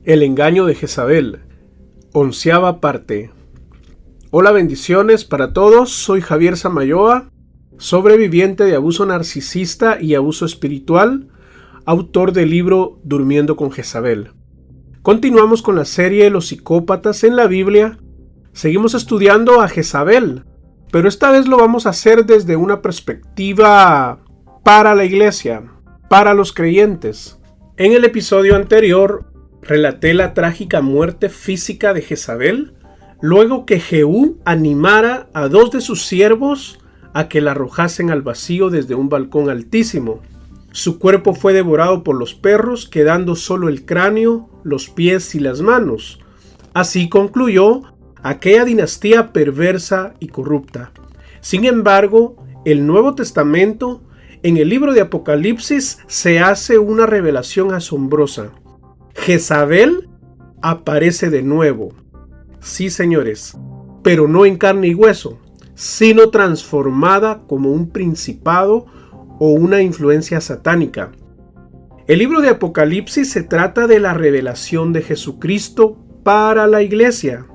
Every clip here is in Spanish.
El engaño de Jezabel, 11ª parte. Hola, bendiciones para todos, soy Javier Samayoa, sobreviviente de abuso narcisista y abuso espiritual, autor del libro Durmiendo con Jezabel. Continuamos con la serie Los psicópatas en la Biblia. Seguimos estudiando a Jezabel, pero esta vez lo vamos a hacer desde una perspectiva para la iglesia, para los creyentes. En el episodio anterior relaté la trágica muerte física de Jezabel, luego que Jehú animara a 2 de sus siervos a que la arrojasen al vacío desde un balcón altísimo. Su cuerpo fue devorado por los perros, quedando solo el cráneo, los pies y las manos. Así concluyó aquella dinastía perversa y corrupta. Sin embargo, el Nuevo Testamento, en el libro de Apocalipsis, se hace una revelación asombrosa. Jezabel aparece de nuevo. Sí, señores, pero no en carne y hueso, sino transformada como un principado o una influencia satánica. El libro de Apocalipsis se trata de la revelación de Jesucristo para la iglesia.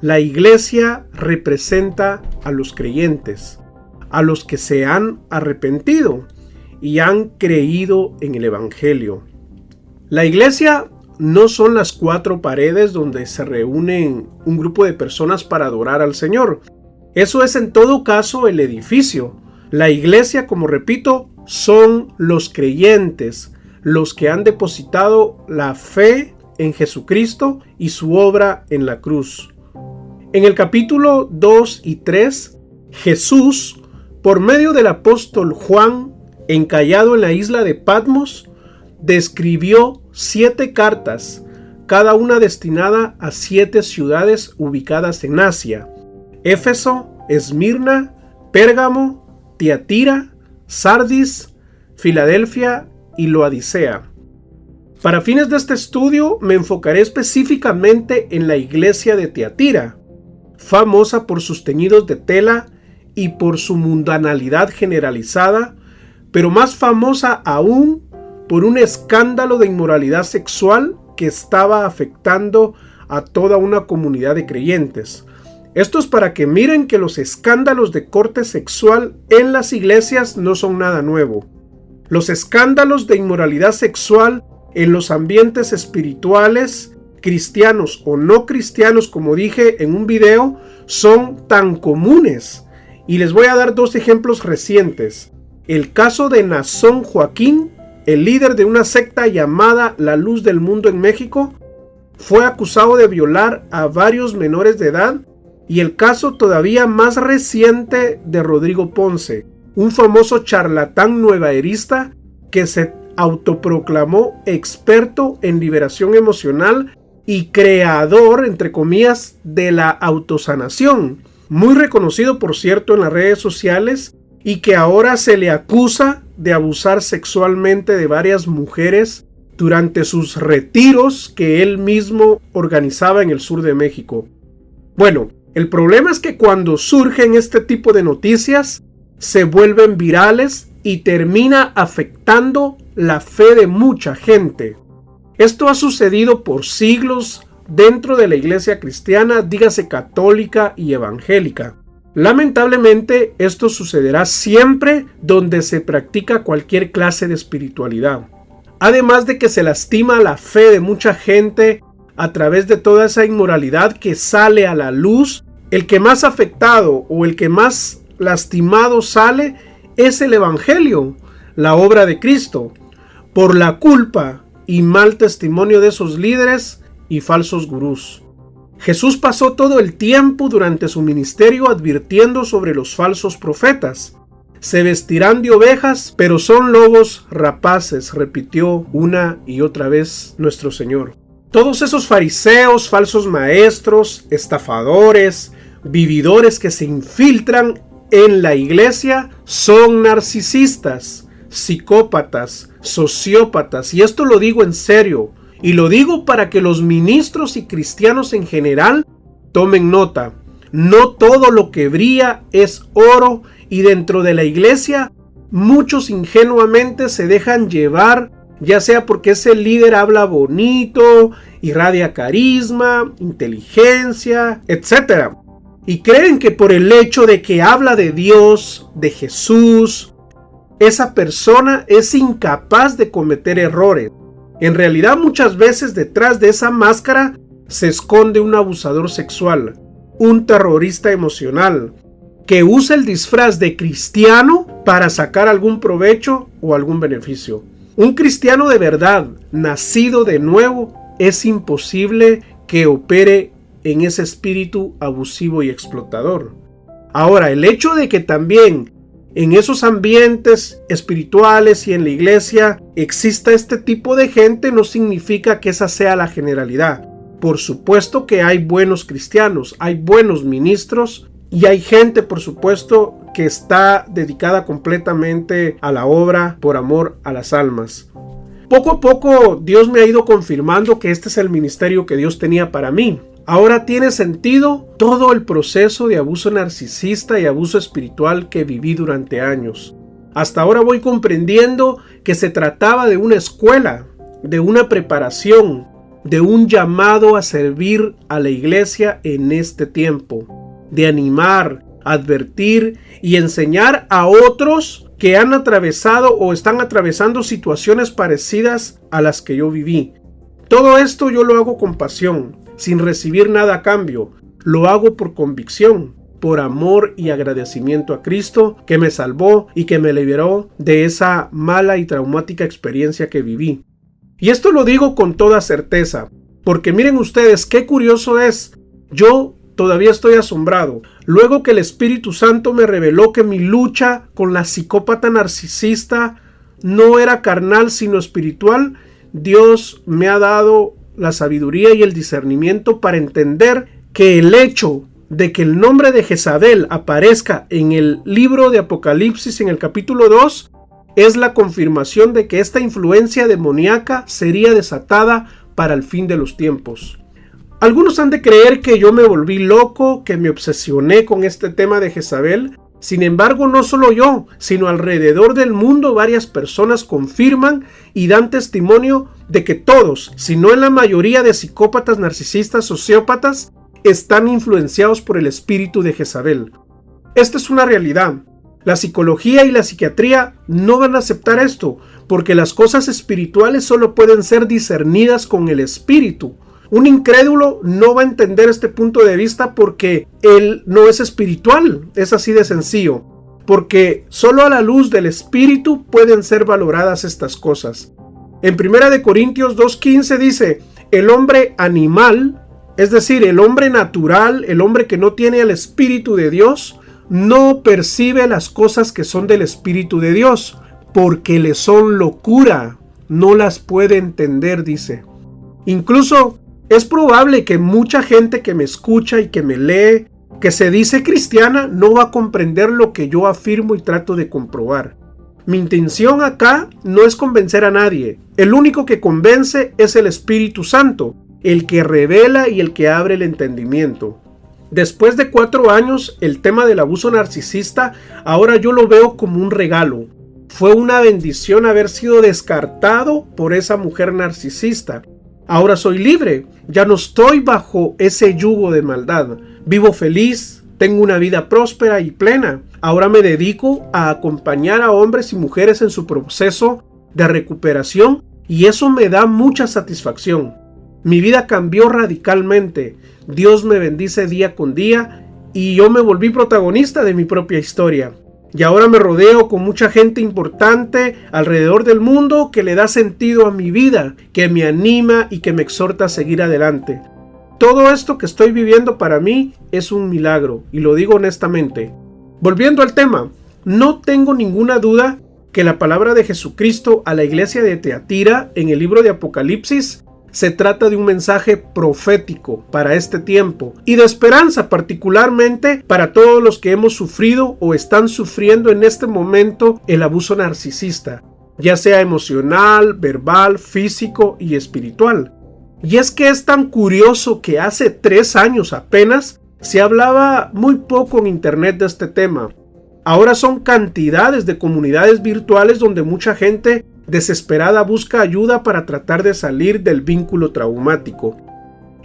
La iglesia representa a los creyentes, a los que se han arrepentido y han creído en el Evangelio. La iglesia no son las 4 paredes donde se reúnen un grupo de personas para adorar al Señor. Eso es en todo caso el edificio. La iglesia, como repito, son los creyentes, los que han depositado la fe en Jesucristo y su obra en la cruz. En el capítulo 2 y 3, Jesús, por medio del apóstol Juan, encallado en la isla de Patmos, describió 7 cartas, cada una destinada a 7 ciudades ubicadas en Asia: Éfeso, Esmirna, Pérgamo, Tiatira, Sardis, Filadelfia y Laodicea. Para fines de este estudio me enfocaré específicamente en la iglesia de Tiatira, famosa por sus teñidos de tela y por su mundanalidad generalizada, pero más famosa aún por un escándalo de inmoralidad sexual que estaba afectando a toda una comunidad de creyentes. Esto es para que miren que los escándalos de corte sexual en las iglesias no son nada nuevo. Los escándalos de inmoralidad sexual en los ambientes espirituales, cristianos o no cristianos, como dije en un video, son tan comunes. Y les voy a dar 2 ejemplos recientes. El caso de Nazón Joaquín, el líder de una secta llamada La Luz del Mundo en México, fue acusado de violar a varios menores de edad, y el caso todavía más reciente de Rodrigo Ponce, un famoso charlatán nuevaerista que se autoproclamó experto en liberación emocional y creador, entre comillas, de la autosanación, muy reconocido por cierto en las redes sociales, y que ahora se le acusa de abusar sexualmente de varias mujeres durante sus retiros que él mismo organizaba en el sur de México. Bueno, el problema es que cuando surgen este tipo de noticias, se vuelven virales y termina afectando la fe de mucha gente. Esto ha sucedido por siglos dentro de la iglesia cristiana, dígase católica y evangélica. Lamentablemente, esto sucederá siempre donde se practica cualquier clase de espiritualidad. Además de que se lastima la fe de mucha gente a través de toda esa inmoralidad que sale a la luz, el que más afectado o el que más lastimado sale es el Evangelio, la obra de Cristo, por la culpa y mal testimonio de esos líderes y falsos gurús. Jesús pasó todo el tiempo durante su ministerio advirtiendo sobre los falsos profetas. Se vestirán de ovejas, pero son lobos rapaces, repitió una y otra vez nuestro Señor. Todos esos fariseos, falsos maestros, estafadores, vividores que se infiltran en la iglesia son narcisistas, psicópatas, sociópatas, y esto lo digo en serio. Y lo digo para que los ministros y cristianos en general tomen nota. No todo lo que brilla es oro, y dentro de la iglesia muchos ingenuamente se dejan llevar ya sea porque ese líder habla bonito, irradia carisma, inteligencia, etc. Y creen que por el hecho de que habla de Dios, de Jesús, esa persona es incapaz de cometer errores. En realidad, muchas veces detrás de esa máscara se esconde un abusador sexual, un terrorista emocional, que usa el disfraz de cristiano para sacar algún provecho o algún beneficio. Un cristiano de verdad, nacido de nuevo, es imposible que opere en ese espíritu abusivo y explotador. Ahora, el hecho de que también en esos ambientes espirituales y en la iglesia exista este tipo de gente no significa que esa sea la generalidad. Por supuesto que hay buenos cristianos, hay buenos ministros y hay gente, por supuesto, que está dedicada completamente a la obra por amor a las almas. Poco a poco Dios me ha ido confirmando que este es el ministerio que Dios tenía para mí. Ahora tiene sentido todo el proceso de abuso narcisista y abuso espiritual que viví durante años. Hasta ahora voy comprendiendo que se trataba de una escuela, de una preparación, de un llamado a servir a la iglesia en este tiempo, de animar, advertir y enseñar a otros que han atravesado o están atravesando situaciones parecidas a las que yo viví. Todo esto yo lo hago con pasión, sin recibir nada a cambio. Lo hago por convicción, por amor y agradecimiento a Cristo que me salvó y que me liberó de esa mala y traumática experiencia que viví. Y esto lo digo con toda certeza, porque miren ustedes qué curioso es. Yo todavía estoy asombrado. Luego que el Espíritu Santo me reveló que mi lucha con la psicópata narcisista no era carnal sino espiritual, Dios me ha dado la sabiduría y el discernimiento para entender que el hecho de que el nombre de Jezabel aparezca en el libro de Apocalipsis en el capítulo 2 es la confirmación de que esta influencia demoníaca sería desatada para el fin de los tiempos. Algunos han de creer que yo me volví loco, que me obsesioné con este tema de Jezabel. Sin embargo, no solo yo, sino alrededor del mundo varias personas confirman y dan testimonio de que todos, si no en la mayoría de psicópatas, narcisistas, sociópatas, están influenciados por el espíritu de Jezabel. Esta es una realidad. La psicología y la psiquiatría no van a aceptar esto, porque las cosas espirituales solo pueden ser discernidas con el espíritu. Un incrédulo no va a entender este punto de vista porque él no es espiritual, es así de sencillo, porque solo a la luz del espíritu pueden ser valoradas estas cosas. En 1 Corintios 2:15 dice, el hombre animal, es decir, el hombre natural, el hombre que no tiene el espíritu de Dios, no percibe las cosas que son del espíritu de Dios, porque le son locura, no las puede entender, dice. Incluso es probable que mucha gente que me escucha y que me lee, que se dice cristiana, no va a comprender lo que yo afirmo y trato de comprobar. Mi intención acá no es convencer a nadie. El único que convence es el Espíritu Santo, el que revela y el que abre el entendimiento. Después de 4 años, el tema del abuso narcisista, ahora yo lo veo como un regalo. Fue una bendición haber sido descartado por esa mujer narcisista. Ahora soy libre, ya no estoy bajo ese yugo de maldad. Vivo feliz, tengo una vida próspera y plena. Ahora me dedico a acompañar a hombres y mujeres en su proceso de recuperación y eso me da mucha satisfacción. Mi vida cambió radicalmente. Dios me bendice día con día y yo me volví protagonista de mi propia historia. Y ahora me rodeo con mucha gente importante alrededor del mundo que le da sentido a mi vida, que me anima y que me exhorta a seguir adelante. Todo esto que estoy viviendo para mí es un milagro, y lo digo honestamente. Volviendo al tema, no tengo ninguna duda que la palabra de Jesucristo a la iglesia de Teatira en el libro de Apocalipsis se trata de un mensaje profético para este tiempo y de esperanza, particularmente para todos los que hemos sufrido o están sufriendo en este momento el abuso narcisista, ya sea emocional, verbal, físico y espiritual. Y es que es tan curioso que hace 3 años apenas se hablaba muy poco en internet de este tema. Ahora son cantidades de comunidades virtuales donde mucha gente desesperada busca ayuda para tratar de salir del vínculo traumático.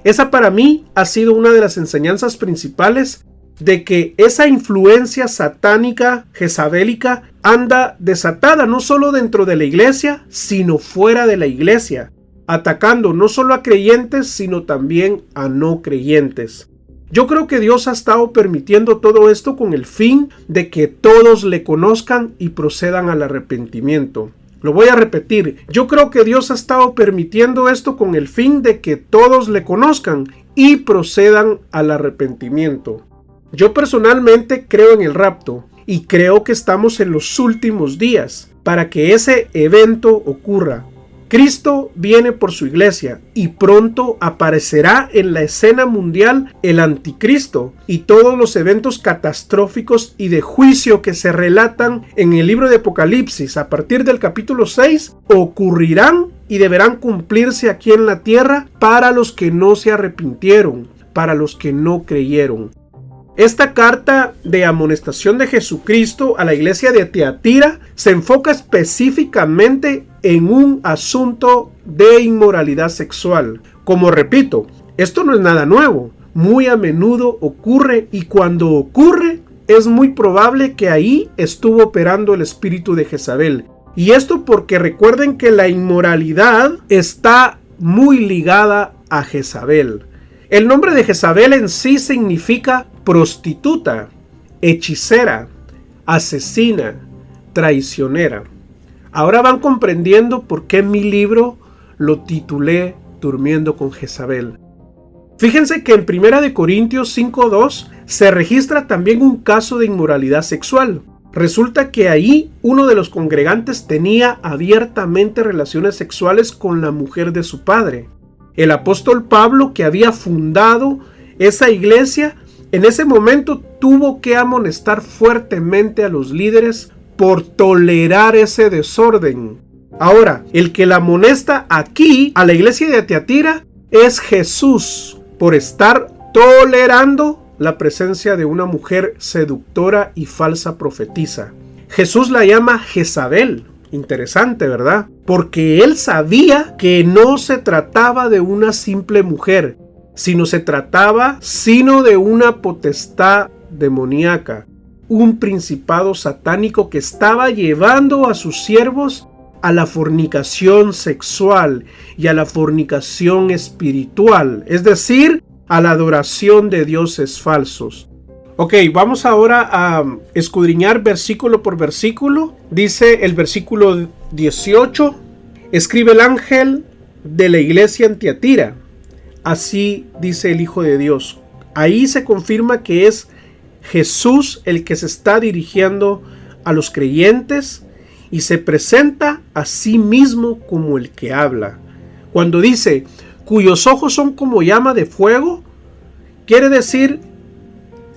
Esa para mí ha sido una de las enseñanzas principales de que esa influencia satánica, jezabélica, anda desatada no solo dentro de la iglesia, sino fuera de la iglesia, atacando no solo a creyentes, sino también a no creyentes. Yo creo que Dios ha estado permitiendo todo esto con el fin de que todos le conozcan y procedan al arrepentimiento. Lo voy a repetir, yo creo que Dios ha estado permitiendo esto con el fin de que todos le conozcan y procedan al arrepentimiento. Yo personalmente creo en el rapto y creo que estamos en los últimos días para que ese evento ocurra. Cristo viene por su iglesia y pronto aparecerá en la escena mundial el anticristo, y todos los eventos catastróficos y de juicio que se relatan en el libro de Apocalipsis a partir del capítulo 6 ocurrirán y deberán cumplirse aquí en la tierra para los que no se arrepintieron, para los que no creyeron. Esta carta de amonestación de Jesucristo a la iglesia de Tiatira se enfoca específicamente en un asunto de inmoralidad sexual. Como repito, esto no es nada nuevo, muy a menudo ocurre, y cuando ocurre es muy probable que ahí estuvo operando el espíritu de Jezabel. Y esto porque recuerden que la inmoralidad está muy ligada a Jezabel. El nombre de Jezabel en sí significa prostituta, hechicera, asesina, traicionera. Ahora van comprendiendo por qué mi libro lo titulé Durmiendo con Jezabel. Fíjense que en 1 Corintios 5:2 se registra también un caso de inmoralidad sexual. Resulta que ahí uno de los congregantes tenía abiertamente relaciones sexuales con la mujer de su padre. El apóstol Pablo, que había fundado esa iglesia, en ese momento tuvo que amonestar fuertemente a los líderes por tolerar ese desorden. Ahora, el que la amonesta aquí a la iglesia de Tiatira es Jesús, por estar tolerando la presencia de una mujer seductora y falsa profetisa. Jesús la llama Jezabel. Interesante, ¿verdad? Porque él sabía que no se trataba de una simple mujer, sino se trataba de una potestad demoníaca, un principado satánico que estaba llevando a sus siervos a la fornicación sexual y a la fornicación espiritual, es decir, a la adoración de dioses falsos. Ok, vamos ahora a escudriñar versículo por versículo. Dice el versículo 18, escribe el ángel de la iglesia en Tiatira. Así dice el Hijo de Dios. Ahí se confirma que es Jesús el que se está dirigiendo a los creyentes y se presenta a sí mismo como el que habla. Cuando dice, cuyos ojos son como llama de fuego,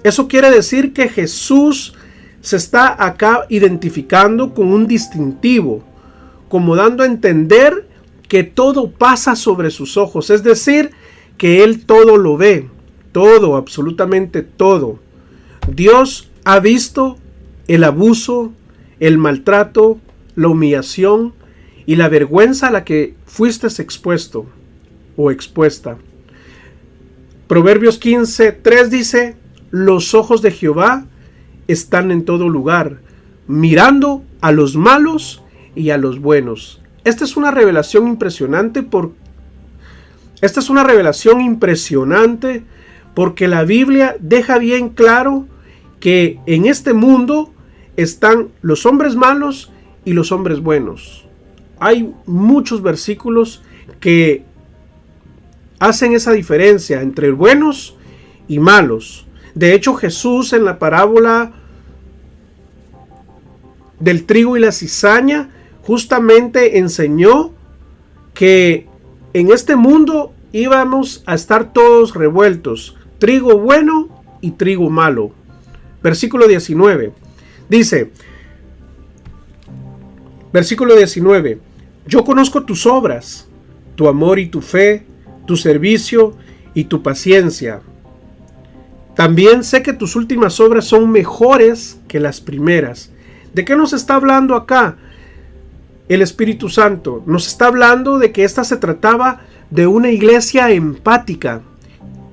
eso quiere decir que Jesús se está acá identificando con un distintivo, como dando a entender que todo pasa sobre sus ojos, es decir, que Él todo lo ve, todo, absolutamente todo. Dios ha visto el abuso, el maltrato, la humillación y la vergüenza a la que fuiste expuesto o expuesta. Proverbios 15:3 dice, los ojos de Jehová están en todo lugar, mirando a los malos y a los buenos. Esta es una revelación impresionante porque la Biblia deja bien claro que en este mundo están los hombres malos y los hombres buenos. Hay muchos versículos que hacen esa diferencia entre buenos y malos. De hecho, Jesús en la parábola del trigo y la cizaña justamente enseñó que en este mundo íbamos a estar todos revueltos, trigo bueno y trigo malo. Versículo 19 dice, versículo 19, yo conozco tus obras, tu amor y tu fe, tu servicio y tu paciencia. También sé que tus últimas obras son mejores que las primeras. ¿De qué nos está hablando acá? el Espíritu Santo? Nos está hablando de que esta se trataba de una iglesia empática.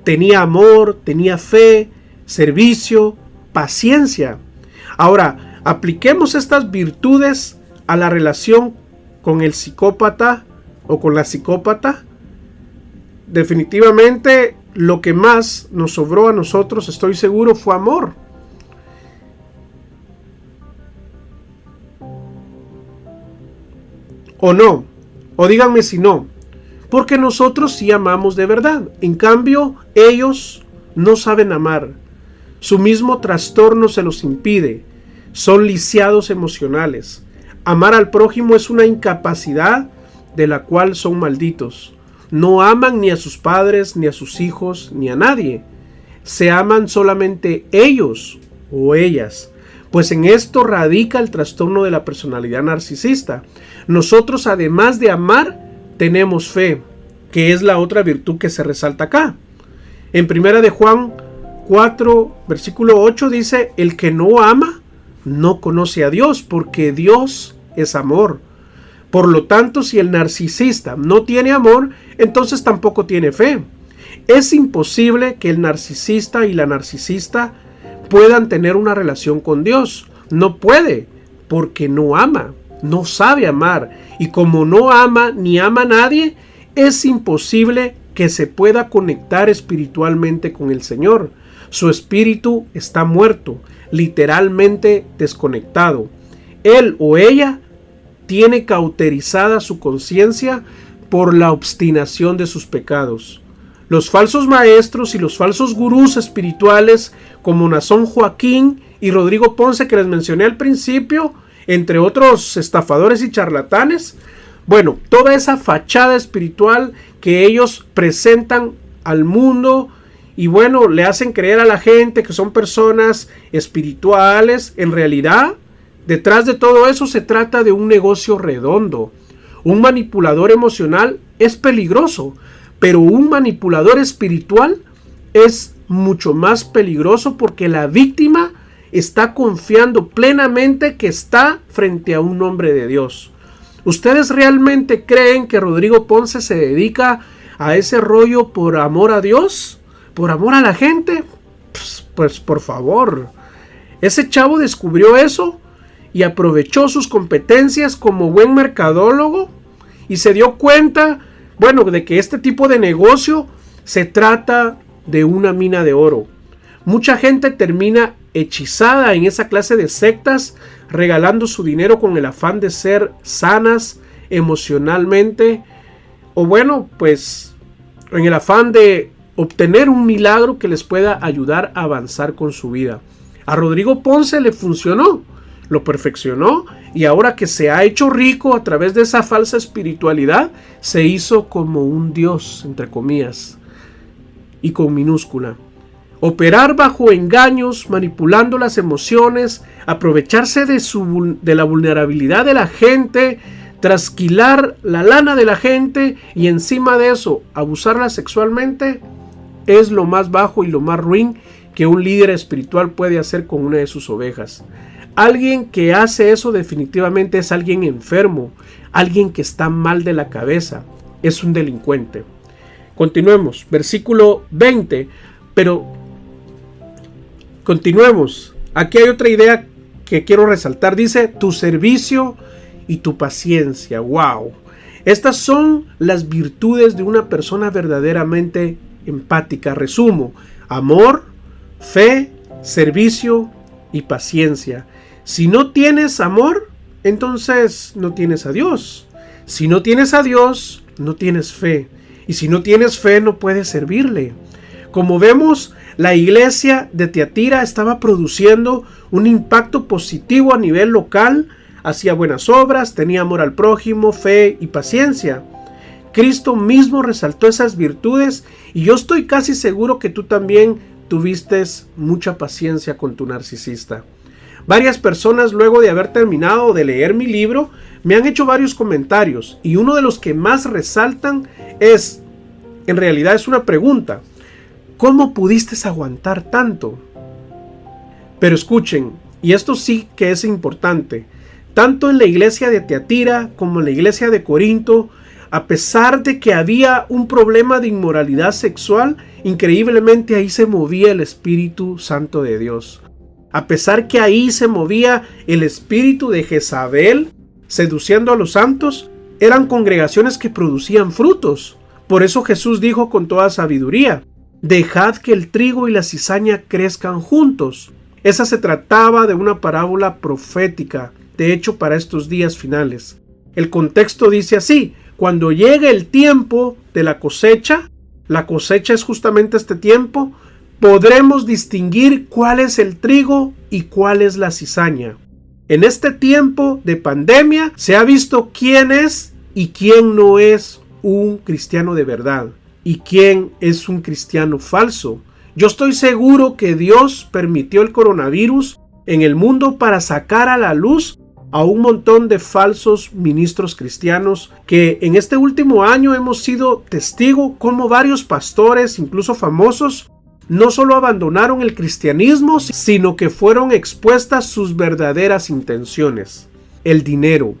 Tenía amor, tenía fe, servicio, paciencia. Ahora, apliquemos estas virtudes a la relación con el psicópata o con la psicópata. Definitivamente lo que más nos sobró a nosotros, estoy seguro, fue amor. ¿O no? O díganme si no. Porque nosotros sí amamos de verdad. En cambio, ellos no saben amar. Su mismo trastorno se los impide. Son lisiados emocionales. Amar al prójimo es una incapacidad de la cual son malditos. No aman ni a sus padres, ni a sus hijos, ni a nadie. Se aman solamente ellos o ellas. Pues en esto radica el trastorno de la personalidad narcisista. Nosotros, además de amar, tenemos fe, que es la otra virtud que se resalta acá. En 1 de Juan 4, versículo 8 dice: el que no ama, no conoce a Dios, porque Dios es amor. Por lo tanto, si el narcisista no tiene amor, entonces tampoco tiene fe. Es imposible que el narcisista y la narcisista puedan tener una relación con Dios. No puede, porque no ama, no sabe amar. Y como no ama ni ama a nadie, es imposible que se pueda conectar espiritualmente con el Señor. Su espíritu está muerto, literalmente desconectado. Él o ella tiene cauterizada su conciencia por la obstinación de sus pecados. Los falsos maestros y los falsos gurús espirituales como Nazón Joaquín y Rodrigo Ponce, que les mencioné al principio, entre otros estafadores y charlatanes, bueno, toda esa fachada espiritual que ellos presentan al mundo y bueno, le hacen creer a la gente que son personas espirituales, en realidad, detrás de todo eso se trata de un negocio redondo. Un manipulador emocional es peligroso, pero un manipulador espiritual es mucho más peligroso porque la víctima está confiando plenamente que está frente a un hombre de Dios. ¿Ustedes realmente creen que Rodrigo Ponce se dedica a ese rollo por amor a Dios? ¿Por amor a la gente? Pues por favor. Ese chavo descubrió eso y aprovechó sus competencias como buen mercadólogo y se dio cuenta, bueno, de que este tipo de negocio se trata de una mina de oro. Mucha gente termina hechizada en esa clase de sectas, regalando su dinero con el afán de ser sanas emocionalmente, o bueno, pues en el afán de obtener un milagro que les pueda ayudar a avanzar con su vida. A Rodrigo Ponce le funcionó, lo perfeccionó y ahora que se ha hecho rico a través de esa falsa espiritualidad, se hizo como un dios, entre comillas, y con minúscula. Operar bajo engaños, manipulando las emociones, aprovecharse de la vulnerabilidad de la gente, trasquilar la lana de la gente y encima de eso abusarla sexualmente, es lo más bajo y lo más ruin que un líder espiritual puede hacer con una de sus ovejas. Alguien que hace eso definitivamente es alguien enfermo, alguien que está mal de la cabeza, es un delincuente. Continuemos, versículo 20, pero continuemos. Aquí hay otra idea que quiero resaltar, dice tu servicio y tu paciencia. Wow, estas son las virtudes de una persona verdaderamente empática. Resumo: amor, fe, servicio y paciencia. Si no tienes amor, entonces no tienes a Dios. Si no tienes a Dios, no tienes fe. Y si no tienes fe, no puedes servirle. Como vemos, la iglesia de Tiatira estaba produciendo un impacto positivo a nivel local, hacía buenas obras, tenía amor al prójimo, fe y paciencia. Cristo mismo resaltó esas virtudes y yo estoy casi seguro que tú también tuviste mucha paciencia con tu narcisista. Varias personas, luego de haber terminado de leer mi libro, me han hecho varios comentarios y uno de los que más resaltan es, en realidad es una pregunta: ¿cómo pudiste aguantar tanto? Pero escuchen, y esto sí que es importante, Tanto en la iglesia de Tiatira como en la iglesia de Corinto, a pesar de que había un problema de inmoralidad sexual, increíblemente ahí se movía el Espíritu Santo de Dios. A pesar que ahí se movía el espíritu de Jezabel, seduciendo a los santos, eran congregaciones que producían frutos. Por eso Jesús dijo con toda sabiduría: dejad que el trigo y la cizaña crezcan juntos. Esa se trataba de una parábola profética, de hecho para estos días finales. El contexto dice así: cuando llegue el tiempo de la cosecha es justamente este tiempo, podremos distinguir cuál es el trigo y cuál es la cizaña. En este tiempo de pandemia se ha visto quién es y quién no es un cristiano de verdad y quién es un cristiano falso. Yo estoy seguro que Dios permitió el coronavirus en el mundo para sacar a la luz a un montón de falsos ministros cristianos que en este último año hemos sido testigo como varios pastores, incluso famosos, no solo abandonaron el cristianismo, sino que fueron expuestas sus verdaderas intenciones: el dinero.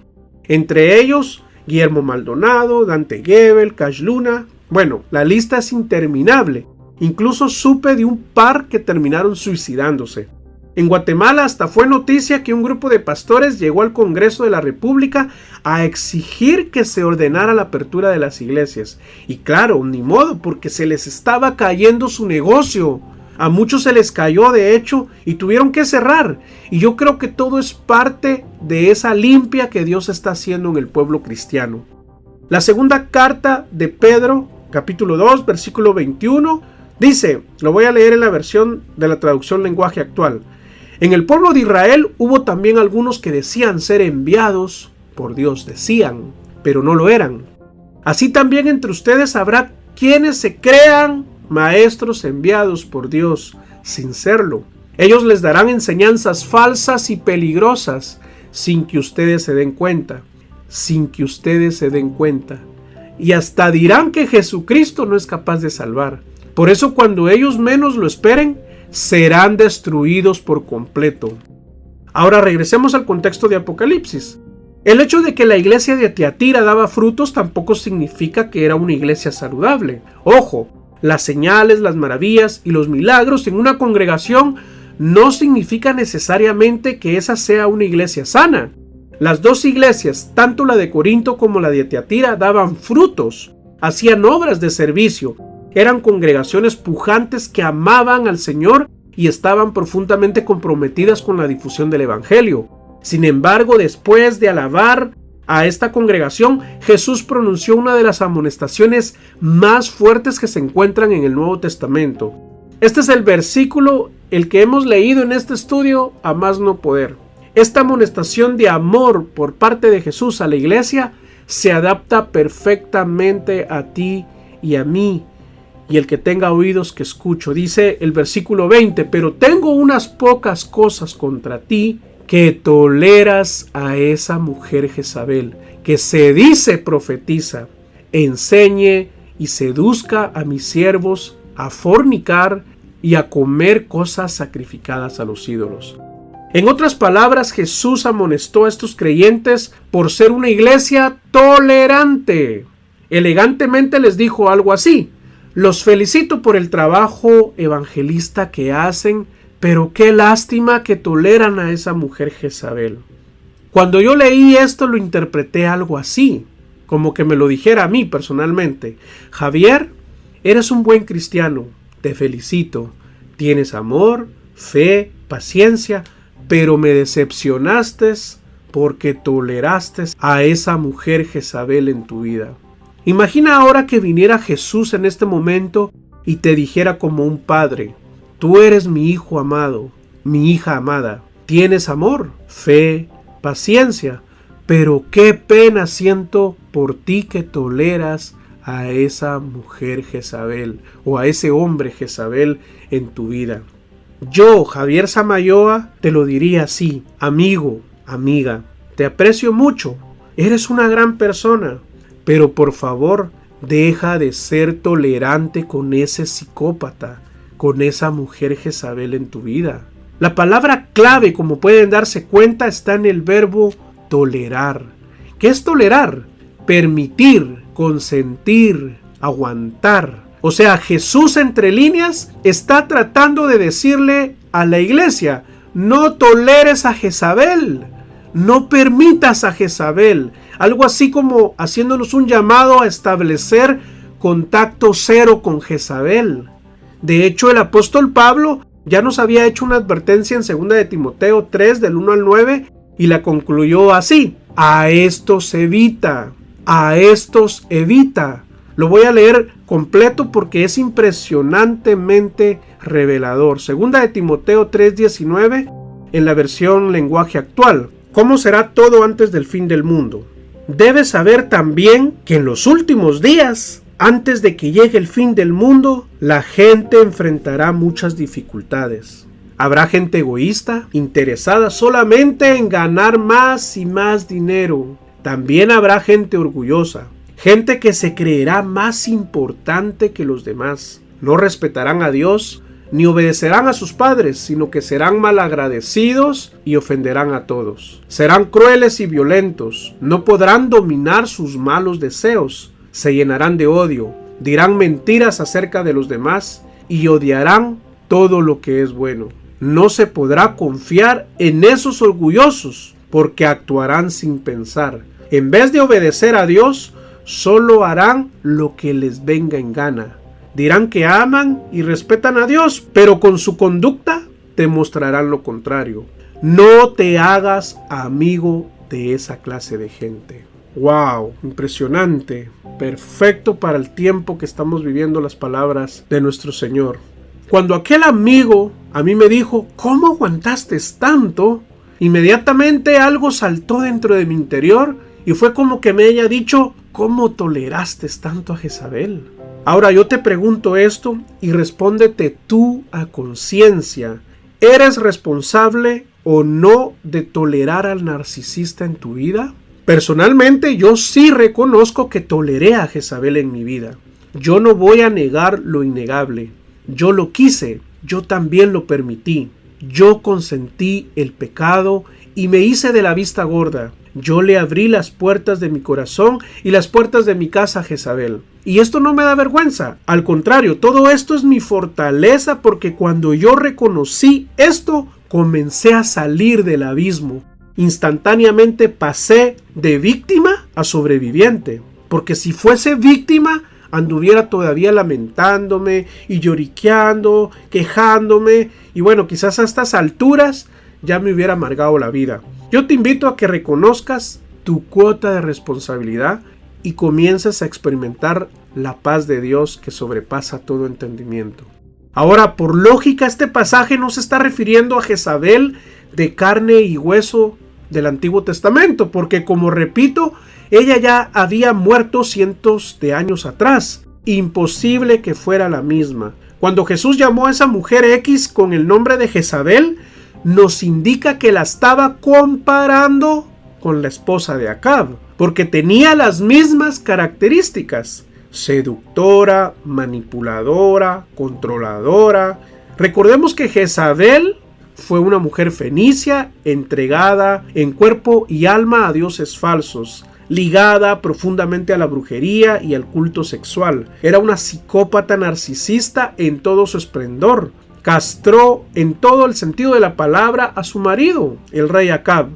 Entre ellos, Guillermo Maldonado, Dante Gebel, Cash Luna. Bueno, la lista es interminable. Incluso supe de un par que terminaron suicidándose. En Guatemala hasta fue noticia que un grupo de pastores llegó al Congreso de la República a exigir que se ordenara la apertura de las iglesias. Y claro, ni modo, porque se les estaba cayendo su negocio. A muchos se les cayó de hecho y tuvieron que cerrar. Y yo creo que todo es parte de esa limpia que Dios está haciendo en el pueblo cristiano. La segunda carta de Pedro, capítulo 2, versículo 21, dice, lo voy a leer en la versión de la traducción lenguaje actual: en el pueblo de Israel hubo también algunos que decían ser enviados por Dios, decían, pero no lo eran. Así también entre ustedes habrá quienes se crean maestros enviados por Dios, sin serlo. Ellos les darán enseñanzas falsas y peligrosas, sin que ustedes se den cuenta. Y hasta dirán que Jesucristo no es capaz de salvar. Por eso cuando ellos menos lo esperen, serán destruidos por completo. Ahora regresemos al contexto de Apocalipsis. El hecho de que la iglesia de Tiatira daba frutos tampoco significa que era una iglesia saludable. Ojo, las señales, las maravillas y los milagros en una congregación no significa necesariamente que esa sea una iglesia sana. Las dos iglesias, tanto la de Corinto como la de Tiatira, daban frutos, hacían obras de servicio. Eran congregaciones pujantes que amaban al Señor y estaban profundamente comprometidas con la difusión del Evangelio. Sin embargo, después de alabar a esta congregación, Jesús pronunció una de las amonestaciones más fuertes que se encuentran en el Nuevo Testamento. Este es el versículo, el que hemos leído en este estudio, a más no poder. Esta amonestación de amor por parte de Jesús a la iglesia se adapta perfectamente a ti y a mí. Y el que tenga oídos que escucho. Dice el versículo 20, pero tengo unas pocas cosas contra ti, que toleras a esa mujer Jezabel, que se dice profetiza, enseñe y seduzca a mis siervos a fornicar y a comer cosas sacrificadas a los ídolos. En otras palabras, Jesús amonestó a estos creyentes por ser una iglesia tolerante. Elegantemente les dijo algo así: los felicito por el trabajo evangelista que hacen, pero qué lástima que toleran a esa mujer Jezabel. Cuando yo leí esto lo interpreté algo así, como que me lo dijera a mí personalmente: Javier, eres un buen cristiano, te felicito, tienes amor, fe, paciencia, pero me decepcionaste porque toleraste a esa mujer Jezabel en tu vida. Imagina ahora que viniera Jesús en este momento y te dijera como un padre: tú eres mi hijo amado, mi hija amada, tienes amor, fe, paciencia, pero qué pena siento por ti que toleras a esa mujer Jezabel o a ese hombre Jezabel en tu vida. Yo, Javier Samayoa, te lo diría así: amigo, amiga, te aprecio mucho, eres una gran persona, pero por favor, deja de ser tolerante con ese psicópata, con esa mujer Jezabel en tu vida. La palabra clave, como pueden darse cuenta, está en el verbo tolerar. ¿Qué es tolerar? Permitir, consentir, aguantar. O sea, Jesús entre líneas está tratando de decirle a la iglesia: no toleres a Jezabel, no permitas a Jezabel. Algo así como haciéndonos un llamado a establecer contacto cero con Jezabel. De hecho, el apóstol Pablo ya nos había hecho una advertencia en 2 de Timoteo 3, del 1 al 9, y la concluyó así: a estos evita, a estos evita. Lo voy a leer completo porque es impresionantemente revelador. 2 de Timoteo 3:19 en la versión lenguaje actual. ¿Cómo será todo antes del fin del mundo? Debes saber también que en los últimos días, antes de que llegue el fin del mundo, la gente enfrentará muchas dificultades. Habrá gente egoísta, interesada solamente en ganar más y más dinero. También habrá gente orgullosa, gente que se creerá más importante que los demás. No respetarán a Dios ni obedecerán a sus padres, sino que serán malagradecidos y ofenderán a todos. Serán crueles y violentos, no podrán dominar sus malos deseos, se llenarán de odio, dirán mentiras acerca de los demás y odiarán todo lo que es bueno. No se podrá confiar en esos orgullosos, porque actuarán sin pensar. En vez de obedecer a Dios, solo harán lo que les venga en gana. Dirán que aman y respetan a Dios, pero con su conducta te mostrarán lo contrario. No te hagas amigo de esa clase de gente. ¡Wow! Impresionante. Perfecto para el tiempo que estamos viviendo las palabras de nuestro Señor. Cuando aquel amigo a mí me dijo: ¿cómo aguantaste tanto?, inmediatamente algo saltó dentro de mi interior y fue como que me haya dicho: ¿cómo toleraste tanto a Jezabel? Ahora yo te pregunto esto y respóndete tú a conciencia. ¿Eres responsable o no de tolerar al narcisista en tu vida? Personalmente yo sí reconozco que toleré a Jezabel en mi vida. Yo no voy a negar lo innegable. Yo lo quise, yo también lo permití. Yo consentí el pecado y me hice de la vista gorda. Yo le abrí las puertas de mi corazón y las puertas de mi casa a Jezabel. Y esto no me da vergüenza. Al contrario, todo esto es mi fortaleza, porque cuando yo reconocí esto, comencé a salir del abismo. Instantáneamente pasé de víctima a sobreviviente. Porque si fuese víctima, anduviera todavía lamentándome y lloriqueando, quejándome. Y bueno, quizás a estas alturas ya me hubiera amargado la vida. Yo te invito a que reconozcas tu cuota de responsabilidad y comiences a experimentar la paz de Dios que sobrepasa todo entendimiento. Ahora, por lógica, este pasaje no se está refiriendo a Jezabel de carne y hueso del Antiguo Testamento, porque, como repito, ella ya había muerto cientos de años atrás. Imposible que fuera la misma. Cuando Jesús llamó a esa mujer X con el nombre de Jezabel, nos indica que la estaba comparando con la esposa de Acab, porque tenía las mismas características: seductora, manipuladora, controladora. Recordemos que Jezabel fue una mujer fenicia, entregada en cuerpo y alma a dioses falsos, ligada profundamente a la brujería y al culto sexual. Era una psicópata narcisista en todo su esplendor. Castró en todo el sentido de la palabra a su marido, el rey Acab.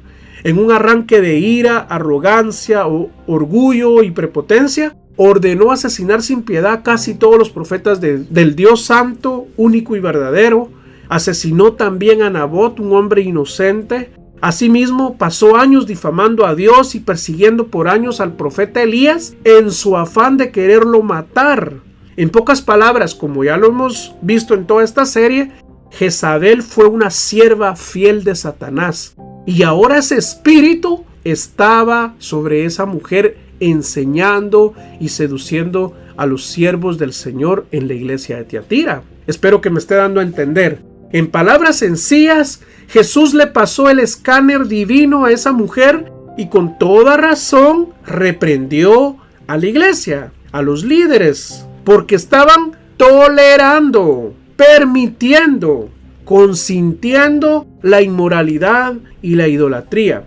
En un arranque de ira, arrogancia, orgullo y prepotencia, ordenó asesinar sin piedad casi todos los profetas del Dios santo, único y verdadero. Asesinó también a Nabot, un hombre inocente. Asimismo, pasó años difamando a Dios y persiguiendo por años al profeta Elías en su afán de quererlo matar. En pocas palabras, como ya lo hemos visto en toda esta serie, Jezabel fue una sierva fiel de Satanás. Y ahora ese espíritu estaba sobre esa mujer, enseñando y seduciendo a los siervos del Señor en la iglesia de Tiatira. Espero que me esté dando a entender. En palabras sencillas, Jesús le pasó el escáner divino a esa mujer y con toda razón reprendió a la iglesia, a los líderes, porque estaban tolerando, permitiendo, consintiendo la inmoralidad y la idolatría.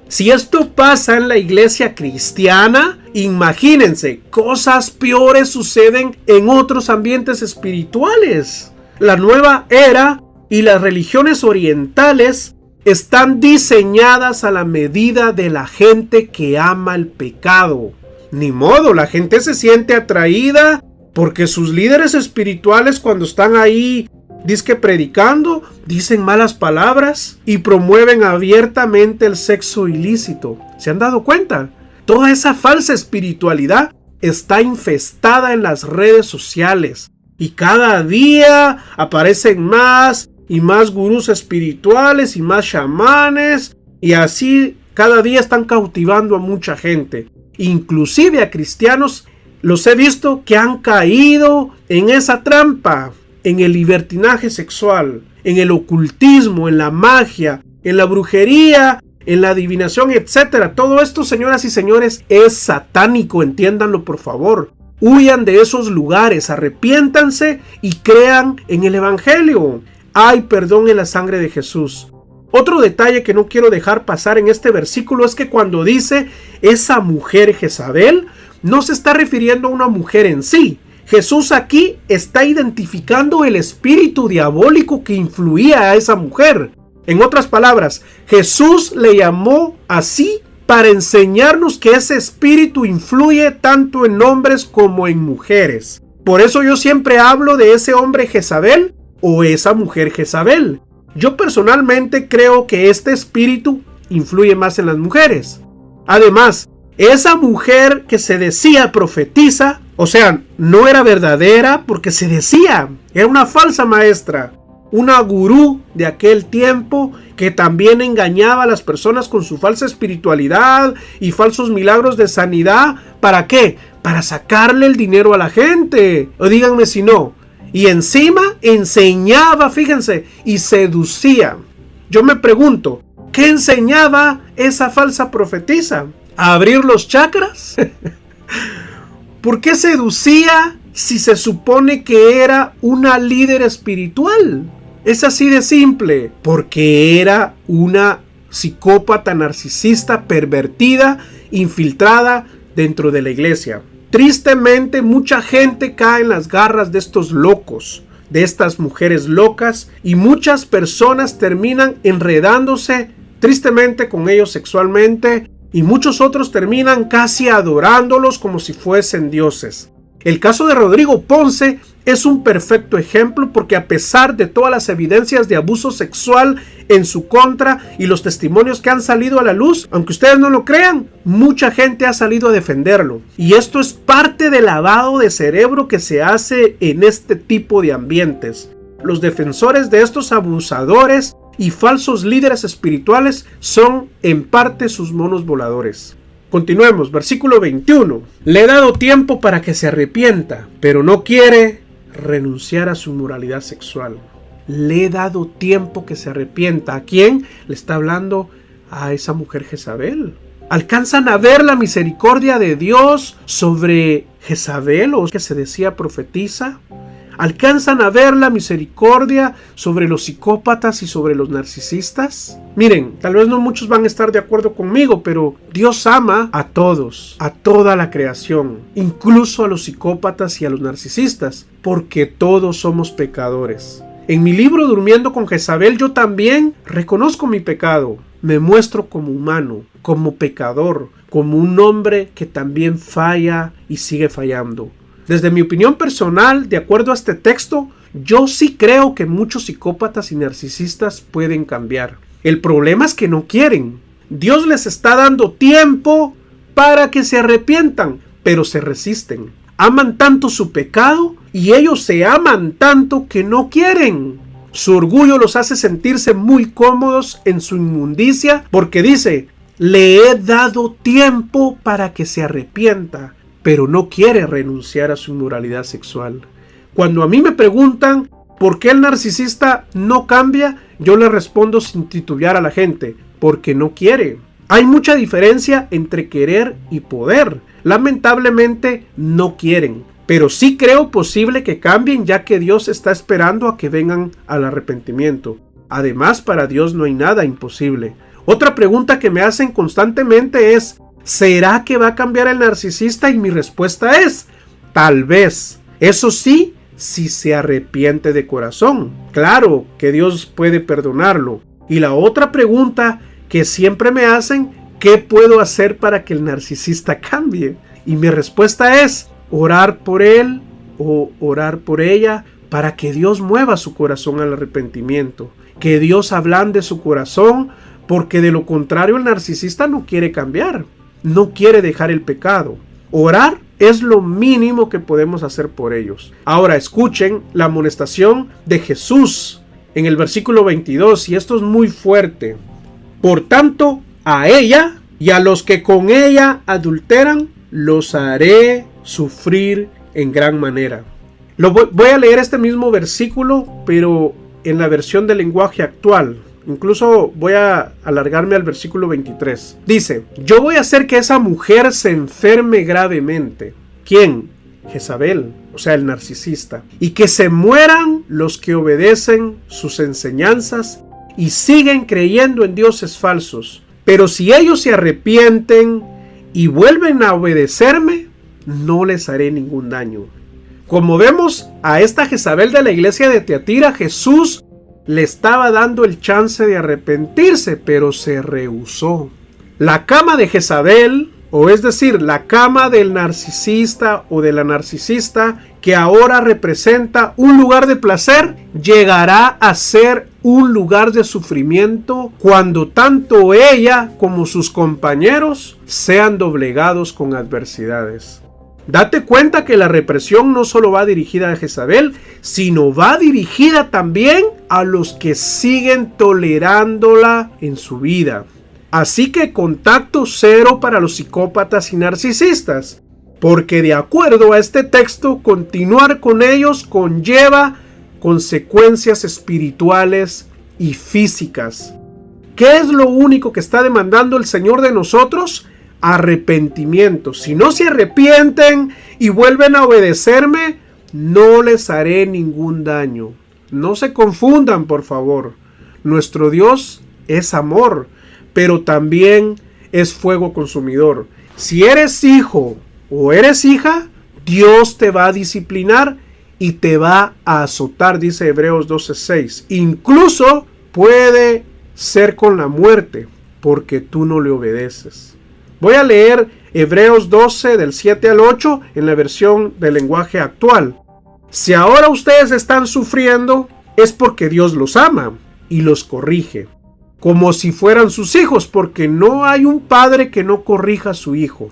Si esto pasa en la iglesia cristiana, imagínense, cosas peores suceden en otros ambientes espirituales. La nueva era y las religiones orientales están diseñadas a la medida de la gente que ama el pecado. Ni modo, la gente se siente atraída porque sus líderes espirituales, cuando están ahí dizque predicando, dicen malas palabras y promueven abiertamente el sexo ilícito. ¿Se han dado cuenta? Toda esa falsa espiritualidad está infestada en las redes sociales y cada día aparecen más y más gurús espirituales y más chamanes, y así cada día están cautivando a mucha gente, inclusive a cristianos. Los he visto que han caído en esa trampa, en el libertinaje sexual, en el ocultismo, en la magia, en la brujería, en la adivinación, etc. Todo esto, señoras y señores, es satánico, entiéndanlo por favor. Huyan de esos lugares, arrepiéntanse y crean en el evangelio. Hay perdón en la sangre de Jesús. Otro detalle que no quiero dejar pasar en este versículo es que cuando dice esa mujer Jezabel, no se está refiriendo a una mujer en sí. Jesús aquí está identificando el espíritu diabólico que influía a esa mujer. En otras palabras, Jesús le llamó así para enseñarnos que ese espíritu influye tanto en hombres como en mujeres. Por eso yo siempre hablo de ese hombre Jezabel o esa mujer Jezabel. Yo personalmente creo que este espíritu influye más en las mujeres. Además, esa mujer que se decía profetiza, o sea, no era verdadera porque se decía, era una falsa maestra, una gurú de aquel tiempo que también engañaba a las personas con su falsa espiritualidad y falsos milagros de sanidad. ¿Para qué? Para sacarle el dinero a la gente. O díganme si no. Y encima enseñaba, fíjense, y seducía. Yo me pregunto, ¿qué enseñaba esa falsa profetisa? ¿A abrir los chakras? ¿Por qué seducía si se supone que era una líder espiritual? Es así de simple, porque era una psicópata narcisista pervertida, infiltrada dentro de la iglesia. Tristemente, mucha gente cae en las garras de estos locos, de estas mujeres locas, y muchas personas terminan enredándose tristemente con ellos sexualmente, y muchos otros terminan casi adorándolos como si fuesen dioses. El caso de Rodrigo Ponce es un perfecto ejemplo porque a pesar de todas las evidencias de abuso sexual en su contra y los testimonios que han salido a la luz, aunque ustedes no lo crean, mucha gente ha salido a defenderlo. Y esto es parte del lavado de cerebro que se hace en este tipo de ambientes. Los defensores de estos abusadores y falsos líderes espirituales son en parte sus monos voladores. Continuemos, versículo 21. Le he dado tiempo para que se arrepienta, pero no quiere renunciar a su moralidad sexual. Le he dado tiempo que se arrepienta. ¿A quién? Le está hablando a esa mujer Jezabel. ¿Alcanzan a ver la misericordia de Dios sobre Jezabel o que se decía profetiza? ¿Alcanzan a ver la misericordia sobre los psicópatas y sobre los narcisistas? Miren, tal vez no muchos van a estar de acuerdo conmigo, pero Dios ama a todos, a toda la creación, incluso a los psicópatas y a los narcisistas, porque todos somos pecadores. En mi libro Durmiendo con Jezabel yo también reconozco mi pecado, me muestro como humano, como pecador, como un hombre que también falla y sigue fallando. Desde mi opinión personal, de acuerdo a este texto, yo sí creo que muchos psicópatas y narcisistas pueden cambiar. El problema es que no quieren. Dios les está dando tiempo para que se arrepientan, pero se resisten. Aman tanto su pecado y ellos se aman tanto que no quieren. Su orgullo los hace sentirse muy cómodos en su inmundicia porque dice, le he dado tiempo para que se arrepienta, pero no quiere renunciar a su inmoralidad sexual. Cuando a mí me preguntan por qué el narcisista no cambia, yo le respondo sin titubear a la gente, porque no quiere. Hay mucha diferencia entre querer y poder. Lamentablemente no quieren, pero sí creo posible que cambien, ya que Dios está esperando a que vengan al arrepentimiento. Además, para Dios no hay nada imposible. Otra pregunta que me hacen constantemente es: ¿será que va a cambiar el narcisista? Y mi respuesta es: tal vez. Eso sí, si se arrepiente de corazón. Claro que Dios puede perdonarlo. Y la otra pregunta que siempre me hacen: ¿qué puedo hacer para que el narcisista cambie? Y mi respuesta es: orar por él o orar por ella para que Dios mueva su corazón al arrepentimiento. Que Dios ablande su corazón, porque de lo contrario el narcisista no quiere cambiar. No quiere dejar el pecado. Orar es lo mínimo que podemos hacer por ellos. Ahora escuchen la amonestación de Jesús en el versículo 22, y esto es muy fuerte. Por tanto, a ella y a los que con ella adulteran, los haré sufrir en gran manera. Voy a leer este mismo versículo, pero en la versión del lenguaje actual. Incluso voy a alargarme al versículo 23. Dice: yo voy a hacer que esa mujer se enferme gravemente. ¿Quién? Jezabel, o sea, el narcisista. Y que se mueran los que obedecen sus enseñanzas y siguen creyendo en dioses falsos. Pero si ellos se arrepienten y vuelven a obedecerme, no les haré ningún daño. Como vemos, a esta Jezabel de la iglesia de Tiatira, Jesús le estaba dando el chance de arrepentirse, pero se rehusó. La cama de Jezabel, o es decir, la cama del narcisista o de la narcisista, que ahora representa un lugar de placer, llegará a ser un lugar de sufrimiento cuando tanto ella como sus compañeros sean doblegados con adversidades. Date cuenta que la represión no solo va dirigida a Jezabel, sino va dirigida también a los que siguen tolerándola en su vida. Así que contacto cero para los psicópatas y narcisistas, porque de acuerdo a este texto, continuar con ellos conlleva consecuencias espirituales y físicas. ¿Qué es lo único que está demandando el Señor de nosotros? Arrepentimiento. Si no se arrepienten y vuelven a obedecerme, no les haré ningún daño. No se confundan, por favor. Nuestro Dios es amor, pero también es fuego consumidor. Si eres hijo o eres hija, Dios te va a disciplinar y te va a azotar, dice Hebreos 12:6. Incluso puede ser con la muerte, porque tú no le obedeces. Voy a leer Hebreos 12 del 7 al 8 en la versión del lenguaje actual. Si ahora ustedes están sufriendo, es porque Dios los ama y los corrige, como si fueran sus hijos, porque no hay un padre que no corrija a su hijo.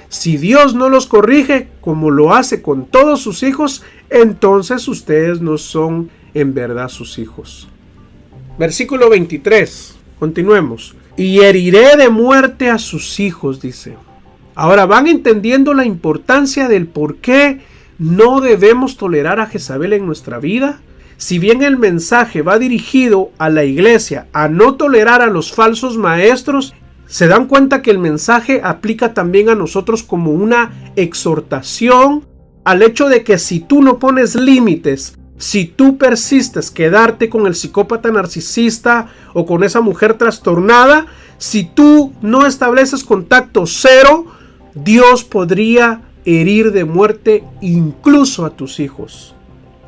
Si Dios no los corrige como lo hace con todos sus hijos, entonces ustedes no son en verdad sus hijos. Versículo 23. Continuemos. Y heriré de muerte a sus hijos, dice. Ahora van entendiendo la importancia del por qué no debemos tolerar a Jezabel en nuestra vida. Si bien el mensaje va dirigido a la iglesia a no tolerar a los falsos maestros, se dan cuenta que el mensaje aplica también a nosotros como una exhortación al hecho de que si tú no pones límites, si tú persistes quedarte con el psicópata narcisista o con esa mujer trastornada, si tú no estableces contacto cero, Dios podría herir de muerte incluso a tus hijos.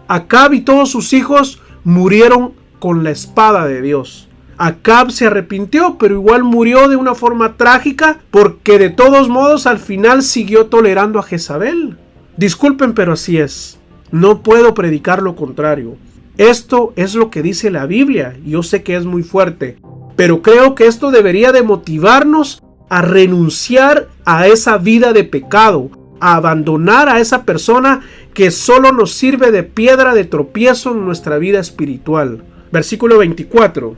Acab y todos sus hijos murieron con la espada de Dios. Acab se arrepintió, pero igual murió de una forma trágica, porque de todos modos al final siguió tolerando a Jezabel. Disculpen, pero así es. No puedo predicar lo contrario. Esto es lo que dice la Biblia. Yo sé que es muy fuerte, pero creo que esto debería de motivarnos a renunciar a esa vida de pecado, a abandonar a esa persona que solo nos sirve de piedra de tropiezo en nuestra vida espiritual. Versículo 24.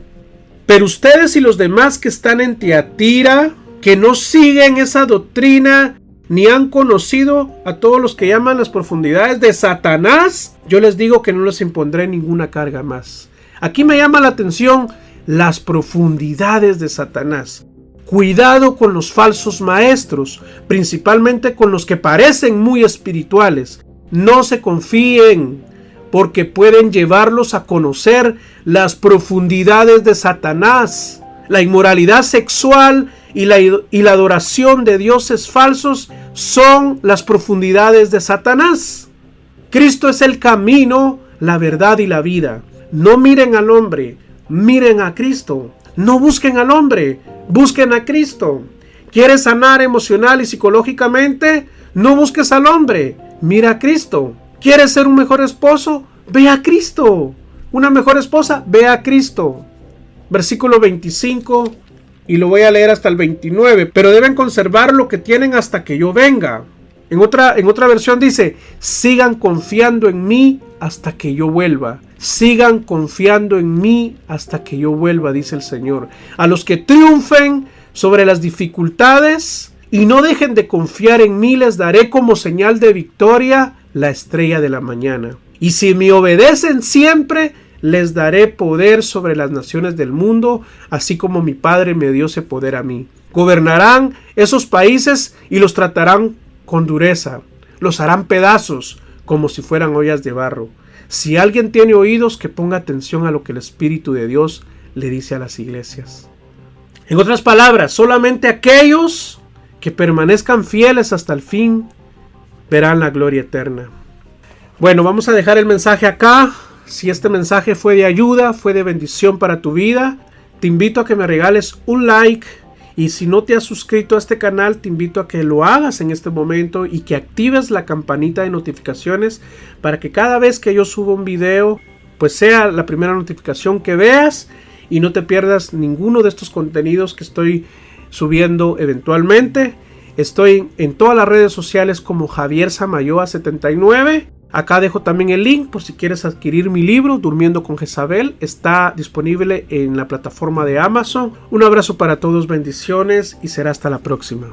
Pero ustedes y los demás que están en Tiatira, que no siguen esa doctrina, ni han conocido a todos los que llaman las profundidades de Satanás, yo les digo que no les impondré ninguna carga más. Aquí me llama la atención las profundidades de Satanás. Cuidado con los falsos maestros, principalmente con los que parecen muy espirituales. No se confíen, porque pueden llevarlos a conocer las profundidades de Satanás. la inmoralidad sexual y la adoración de dioses falsos son las profundidades de Satanás. Cristo es el camino, la verdad y la vida. No miren al hombre, miren a Cristo. No busquen al hombre, busquen a Cristo. ¿Quieres sanar emocional y psicológicamente? No busques al hombre, mira a Cristo. ¿Quieres ser un mejor esposo? Ve a Cristo. Una mejor esposa, ve a Cristo. Versículo 25, y lo voy a leer hasta el 29. Pero deben conservar lo que tienen hasta que yo venga. En otra versión dice, sigan confiando en mí hasta que yo vuelva. Sigan confiando en mí hasta que yo vuelva, dice el Señor. A los que triunfen sobre las dificultades y no dejen de confiar en mí, les daré como señal de victoria la estrella de la mañana. Y si me obedecen siempre, les daré poder sobre las naciones del mundo, así como mi Padre me dio ese poder a mí. Gobernarán esos países y los tratarán con dureza. Los harán pedazos como si fueran ollas de barro. Si alguien tiene oídos, que ponga atención a lo que el Espíritu de Dios le dice a las iglesias. En otras palabras, solamente aquellos que permanezcan fieles hasta el fin verán la gloria eterna. Bueno, vamos a dejar el mensaje acá. Si este mensaje fue de ayuda, fue de bendición para tu vida, te invito a que me regales un like. Y si no te has suscrito a este canal, te invito a que lo hagas en este momento y que actives la campanita de notificaciones para que cada vez que yo suba un video, pues sea la primera notificación que veas y no te pierdas ninguno de estos contenidos que estoy subiendo eventualmente. Estoy en todas las redes sociales como Javier Samayoa 79. Acá dejo también el link por si quieres adquirir mi libro Durmiendo con Jezabel. Está disponible en la plataforma de Amazon. Un abrazo para todos, bendiciones y será hasta la próxima.